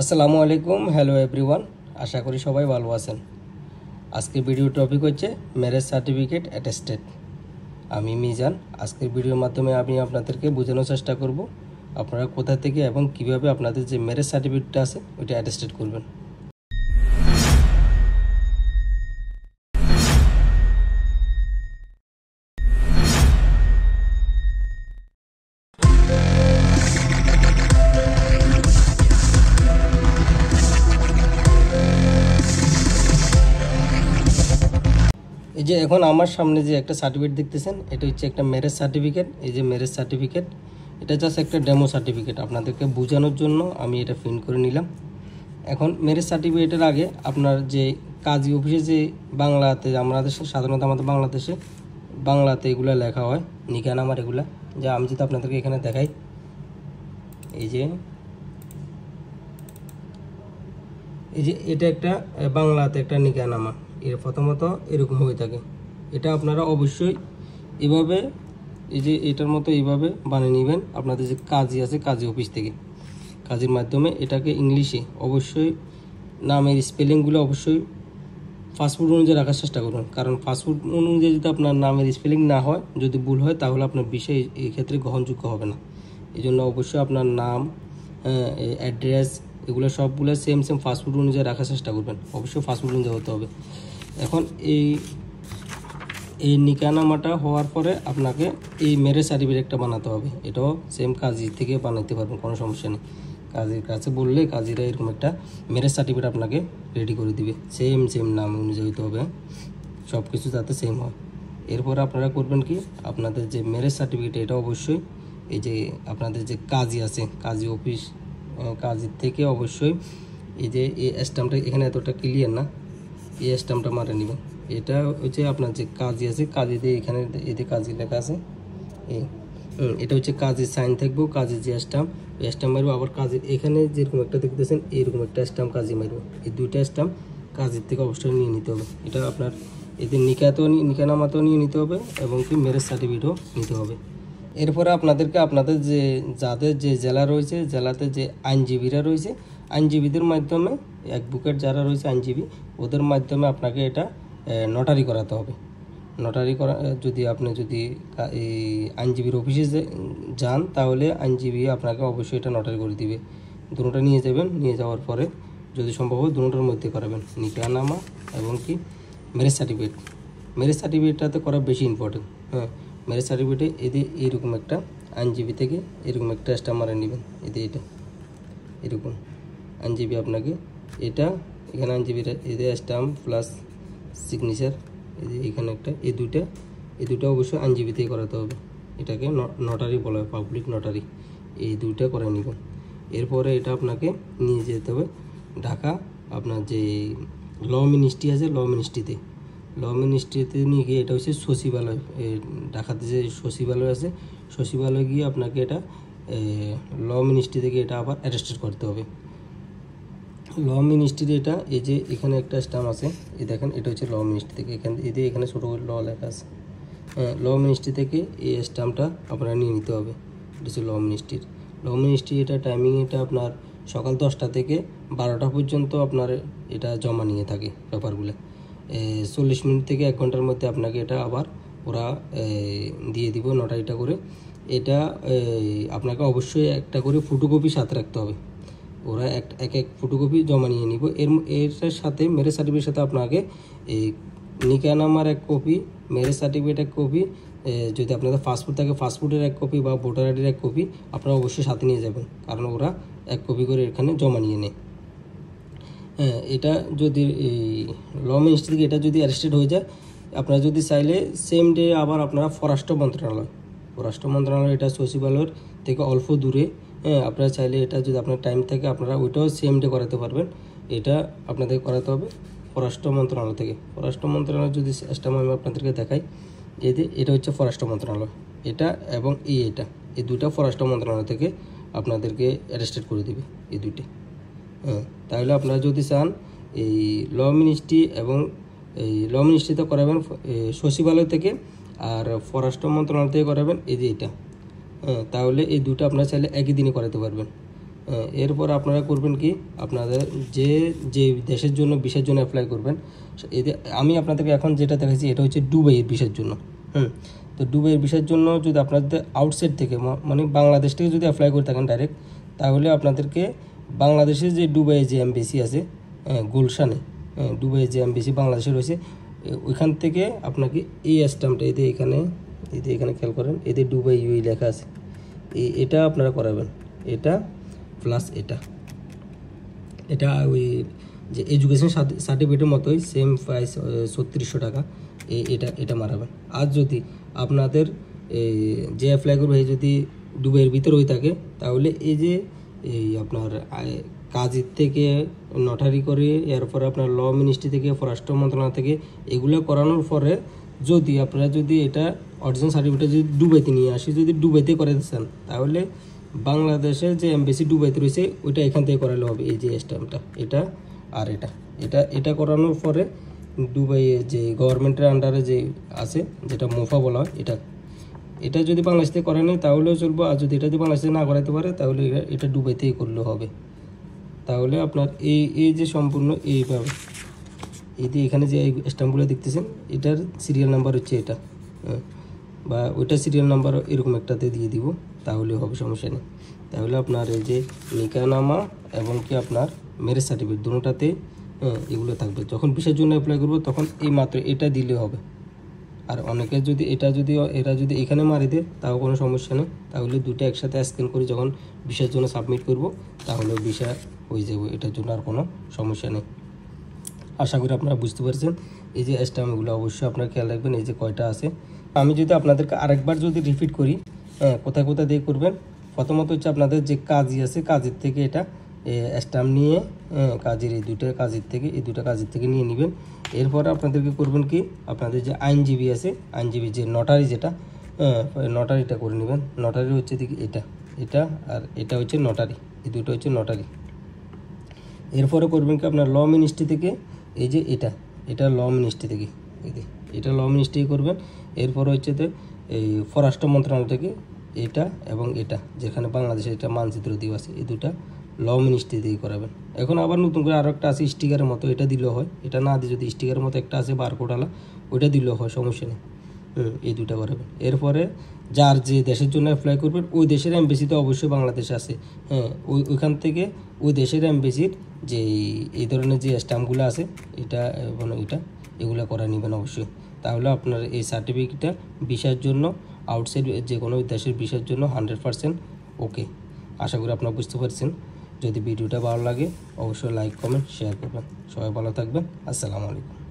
আসসালামু আলাইকুম, hello everyone. আশা করি সবাই ভালো আছেন। আজকের ভিডিও টপিক হচ্ছে ম্যারেজ সার্টিফিকেট অ্যাটেস্টেড। আমি মিজান। আজকের ভিডিওর মাধ্যমে আমি আপনাদেরকে বোঝানোর চেষ্টা করব আপনারা কোথা থেকে এবং কিভাবে আপনাদের যে ম্যারেজ সার্টিফিকেটটা আছে ওইটা অ্যাটেস্টেড করবেন। এই যে এখন আমার সামনে যে একটা সার্টিফিকেট দেখতেছেন, এটা হচ্ছে একটা ম্যারেজ সার্টিফিকেট। এই যে ম্যারেজ সার্টিফিকেট, এটা জাস্ট একটা ডেমো সার্টিফিকেট, আপনাদেরকে বোঝানোর জন্য আমি এটা প্রিন্ট করে নিলাম। এখন ম্যারেজ সার্টিফিকেটের আগে আপনার যে কাজী অফিসে যে বাংলাতে আমাদের সাধারণত আমাদের বাংলাতে এগুলো লেখা হয়, নিকা নাম্বার এগুলা, যা আমি যদি আপনাদেরকে এখানে দেখাই, এই যে এটা একটা বাংলাতে একটা নিকা নামা, এর প্রথমত এরকম হয়ে থাকে। এটা আপনারা অবশ্যই এভাবে, এই যে এটার মতো এইভাবে বানিয়ে নেবেন। আপনাদের যে কাজী আছে কাজী অফিস থেকে, কাজের মাধ্যমে এটাকে ইংলিশে অবশ্যই নামের স্পেলিংগুলো অবশ্যই ফাস্টফুড অনুযায়ী রাখার চেষ্টা করুন, কারণ ফাস্টফুড অনুযায়ী যদি আপনার নামের স্পেলিং না হয়, যদি ভুল হয়, তাহলে আপনার বিষয় এই ক্ষেত্রে গ্রহণযোগ্য হবে না। এই জন্য অবশ্যই আপনার নাম, অ্যাড্রেস, এগুলো সবগুলো সেম ফাস্টফুড অনুযায়ী রাখার চেষ্টা করবেন। অবশ্যই ফাস্টফুড অনুযায়ী হতে হবে। এখন এই নিকানামাটা হওয়ার পরে আপনাকে এই ম্যারেজ সার্টিফিকেটটা বানাতে হবে। এটাও সেম কাজী থেকে বানাতে পারবেন, কোনো সমস্যা নেই। কাজীর কাছে বললে কাজীরা এরকম একটা ম্যারেজ সার্টিফিকেট আপনাকে রেডি করে দিবে। সেম নাম অনুযায়ী হতে হবে, সব কিছু যাতে সেম হয়। এরপরে আপনারা করবেন কি, আপনাদের যে ম্যারেজ সার্টিফিকেট, এটা অবশ্যই এই যে আপনাদের যে কাজী আছে কাজী অফিস, কাজীর থেকে অবশ্যই এই যে এই স্ট্যাম্পটা এখানে এতটা ক্লিয়ার না, এই স্ট্যাম্পটা মারে নেবেন। এটা হচ্ছে আপনার যে কাজী আছে কাজীতে, এখানে এতে কাজী লেখা আছে, এটা হচ্ছে কাজের সাইন থাকবো, কাজের যে স্ট্যাম্প, ওই স্ট্যাম্প মারবো। আবার কাজের এখানে যেরকম একটা দেখতেছেন এইরকম একটা স্ট্যাম্প কাজী মারবো। এই দুইটা স্ট্যাম্প কাজের থেকে অবশ্যই নিয়ে নিতে হবে। এটা আপনার এতে নিকানামাতেও নিয়ে নিতে হবে এবং কি ম্যারেজ সার্টিফিকেটও নিতে হবে। এরপরে আপনাদেরকে আপনাদের যে যাদের যে জেলা রয়েছে, জেলাতে যে আইনজীবীরা রয়েছে, আইনজীবীদের মাধ্যমে, অ্যাডভোকেট যারা রয়েছে আইনজীবী, ওদের মাধ্যমে আপনাকে এটা নোটারি করাতে হবে। নোটারি করা আপনি যদি এই আইনজীবীর অফিসে যান, তাহলে আইনজীবী আপনাকে অবশ্যই এটা নোটারি করে দিবে। দুটোটা নিয়ে যাবেন, নিয়ে যাওয়ার পরে যদি সম্ভব হয় দুটোটার মধ্যে করাবেন, নিকানামা এবং কি ম্যারেজ সার্টিফিকেট। ম্যারেজ সার্টিফিকেটটাতে করা বেশি ইম্পর্টেন্ট। ম্যারেজ সার্টিফিকেটে এইরকম একটা আইনজীবী থেকে এরকম একটা স্ট্যাম্প মারা নেবেন। এটা এরকম আইনজীবী আপনাকে এটা, এখানে আইনজীবীরা এদের স্ট্যাম্প প্লাস সিগনেচার, এখানে একটা, এই দুইটা অবশ্যই আইনজীবী থেকে করাতে হবে। এটাকে নোটারি বলা হয়, পাবলিক নোটারি। এই দুইটা করে নেবেন। এরপরে এটা আপনাকে নিয়ে যেতে হবে ঢাকা, আপনার যে ল মিনিস্ট্রি আছে, ল মিনিস্ট্রিতে নিয়ে গিয়ে, এটা হচ্ছে সচিবালয়, ঢাকাতে যে সচিবালয় আছে, সচিবালয় গিয়ে আপনাকে এটা ল মিনিস্ট্রি থেকে এটা আবার অ্যাটেস্টেড করতে হবে। ল মিনিস্ট্রি এটা, এই যে এখানে একটা স্ট্যাম্প আছে, এই দেখেন, এটা হচ্ছে ল মিনিস্ট্রি থেকে, এখানে ছোটো করে ল লেখা আছে। ল মিনিস্ট্রি থেকে এই স্ট্যাম্পটা আপনারা নিয়ে নিতে হবে। এটা হচ্ছে ল মিনিস্ট্রি। এটা টাইমিং, এটা আপনার সকাল 10টা থেকে 12টা পর্যন্ত আপনার এটা জমা নিয়ে থাকে পেপারগুলো। 40 মিনিট থেকে 1 ঘন্টার মধ্যে আপনাকে এটা আবার ওরা দিয়ে দিব নোটারিটা করে। এটা আপনাকে অবশ্যই একটা করে ফটোকপি সাথে রাখতে হবে। ওরা এক ফটোকপি জমা নিয়ে নিব। এর সাথে ম্যারেজ সার্টিফিকেটের সাথে আপনাকে এই নিকা number 1 copy, marriage certificate 1 copy, যদি আপনাদের পাসপোর্ট থাকে পাসপোর্টের 1 কপি বা ভোটার আইডির 1 কপি আপনারা অবশ্যই সাথে নিয়ে যাবেন, কারণ ওরা 1 কপি করে এখানে জমা নিয়ে নেয়। এটা যদি ল মিনিস্ট্রি থেকে এটা যদি অ্যারেস্টেড হয়ে যায়, আপনারা যদি চাইলে সেম ডে আবার আপনারা পররাষ্ট্র মন্ত্রণালয়, এটা সচিবালয়ের থেকে অল্প দূরে, আপনারা চাইলে এটা যদি আপনার টাইম থাকে আপনারা ওইটাও সেম ডে করাতে পারবেন। এটা আপনাদের করাতে হবে পররাষ্ট্র মন্ত্রণালয় থেকে। পররাষ্ট্র মন্ত্রণালয় যদি স্ট্যাম্প আমি আপনাদেরকে দেখাই, এটা হচ্ছে পররাষ্ট্র মন্ত্রণালয়, এটা এবং এই দুটা পররাষ্ট্র মন্ত্রণালয় থেকে আপনাদেরকে অ্যারেস্টেড করে দেবে, এই দুইটা। তাহলে আপনারা যদি চান এই ল মিনিস্ট্রিতে করাবেন সচিবালয় থেকে, আর পররাষ্ট্র মন্ত্রণালয় থেকে করাবেন এই যে এটা। তাহলে এই দুটো আপনারা চাইলে একই দিনে করাতে পারবেন। এরপর আপনারা করবেন কি, আপনাদের যে যে দেশের জন্য ভিসার জন্য অ্যাপ্লাই করবেন, আমি আপনাদেরকে এখন যেটা দেখাচ্ছি এটা হচ্ছে দুবাইয়ের ভিসার জন্য। তো দুবাইয়ের ভিসার জন্য যদি আপনাদের আউটসাইড থেকে মানে বাংলাদেশ থেকে যদি অ্যাপ্লাই করে থাকেন ডাইরেক্ট, তাহলে আপনাদেরকে বাংলাদেশের যে দুবাইয়ে যে এমবেসি আছে গুলশানে, দুবাইয়ে যে এমবেসি বাংলাদেশে রয়েছে, ওইখান থেকে আপনাকে এই স্ট্যাম্পটা এখানে খেয়াল করেন, এদের দুবাই ইউএই লেখা আছে, এটা আপনারা করাবেন, এটা প্লাস এটা ওই যে এডুকেশন সার্টিফিকেটের মতোই সেম প্রাইস 3600 টাকা, এটা মারাবেন। আর যদি আপনাদের যে অ্যাপ্লাই করবে যদি দুবাইয়ের ভিতরে হয়ে থাকে, তাহলে এই আপনার কাজের থেকে নটারি করে, এরপর আপনার ল মিনিস্ট্রি থেকে, পররাষ্ট্র মন্ত্রণালয় থেকে এগুলো করানোর পরে যদি আপনারা এটা অরিজিনাল সার্টিফিকেট যদি দুবাইতে নিয়ে আসি, যদি দুবাইতে করে দিচ্ছেন, তাহলে বাংলাদেশের যে এমবেসি দুবাইতে রয়েছে ওইটা এখান থেকে করালে হবে। এই যে স্ট্যাম্পটা, এটা আর এটা করানোর পরে দুবাইয়ে যে গভর্নমেন্টের আন্ডারে যে আছে, যেটা মোফা বলা হয়, এটা যদি বাংলাদেশ থেকে করা নেই তাহলেও চলবো। আর যদি এটা যদি বাংলাদেশ থেকে না করাতে পারে, তাহলে এটা দুবাইতেই করলেও হবে। তাহলে আপনার এই যে সম্পূর্ণ এইভাবে এখানে যে স্ট্যাম্পগুলো দেখতেছেন, এটার সিরিয়াল নাম্বার হচ্ছে এটা, বা ওইটা সিরিয়াল নাম্বার এরকম একটাতে দিয়ে দিব, তাহলে হবে, সমস্যা নেই। তাহলে আপনার এই যে নিকানামা এবং কি আপনার ম্যারেজ সার্টিফিকেট দুটোটাতে এগুলো থাকবে। যখন ভিসার জন্য অ্যাপ্লাই করবো তখন এই মাত্র এটা দিলে হবে। আর অনেকে যদি এরা যদি এখানে মারি দেয়, তাও কোনো সমস্যা নেই। তাহলে দুটো একসাথে স্ক্যান করে যখন ভিসার জন্য সাবমিট করব, তাহলে ভিসা হয়ে যাবে, এটার জন্য আর কোনো সমস্যা নেই। আশা করি আপনারা বুঝতে পারছেন। এই যে স্ট্যাম্পগুলো অবশ্যই আপনারা খেয়াল রাখবেন, এই যে কয়টা আছে। আমি যদি আপনাদেরকে আরেকবার যদি রিপিট করি, কোথায় কোথায় দিয়ে করবেন। প্রথমত হচ্ছে আপনাদের যে কাজী আছে, কাজের থেকে এটা স্ট্যাম্প নিয়ে, কাজের এই দুটো কাজের থেকে নিয়ে নেবেন। এরপরে আপনাদেরকে করবেন কি, আপনাদের যে আইনজীবী আছে, আইনজীবী যে নটারি, যেটা নটারিটা করে নেবেন। নটারি হচ্ছে দেখি এটা আর এটা হচ্ছে নটারি, এই দুটো হচ্ছে নটারি। এরপরে করবেন কি, আপনার ল মিনিস্ট্রি থেকে, এই যে এটা ল মিনিস্ট্রি থেকে, এটা ল মিনিস্ট্রি করবেন। এরপরে হচ্ছে এই পররাষ্ট্র মন্ত্রণালয় থেকে এটা এবং এটা, যেখানে বাংলাদেশের এটা মানচিত্র দিয়ে আছে, এই দুটা ল মিনিস্ট্রি দিয়ে করাবেন। এখন আবার নতুন করে আরও একটা আছে স্টিকারের মতো, এটা দিলেও হয়। এটা না দিয়ে যদি স্টিকারের মতো একটা আছে বারকোডওয়ালা, ওইটা দিলেও হয়, সমস্যা নেই। এই দুটা করাবেন। এরপরে যার যে দেশের জন্য অ্যাপ্লাই করবেন, ওই দেশের এমবেসি তো অবশ্যই বাংলাদেশে আছে, ওইখান থেকে ওই দেশের এমবেসির যে এই ধরনের যে স্ট্যাম্পগুলো আছে, এটা এবং এগুলো করা নেবেন অবশ্যই। তাহলে আপনার এই সার্টিফিকেটটা ভিসার জন্য, আউটসাইড যে কোনো দেশের ভিসার জন্য 100% ওকে। আশা করি আপনারা বুঝতে পারছেন। যদি ভিডিওটা ভালো লাগে অবশ্যই লাইক, কমেন্ট, শেয়ার করবেন। সবাই ভালো থাকবেন। আসসালামু আলাইকুম।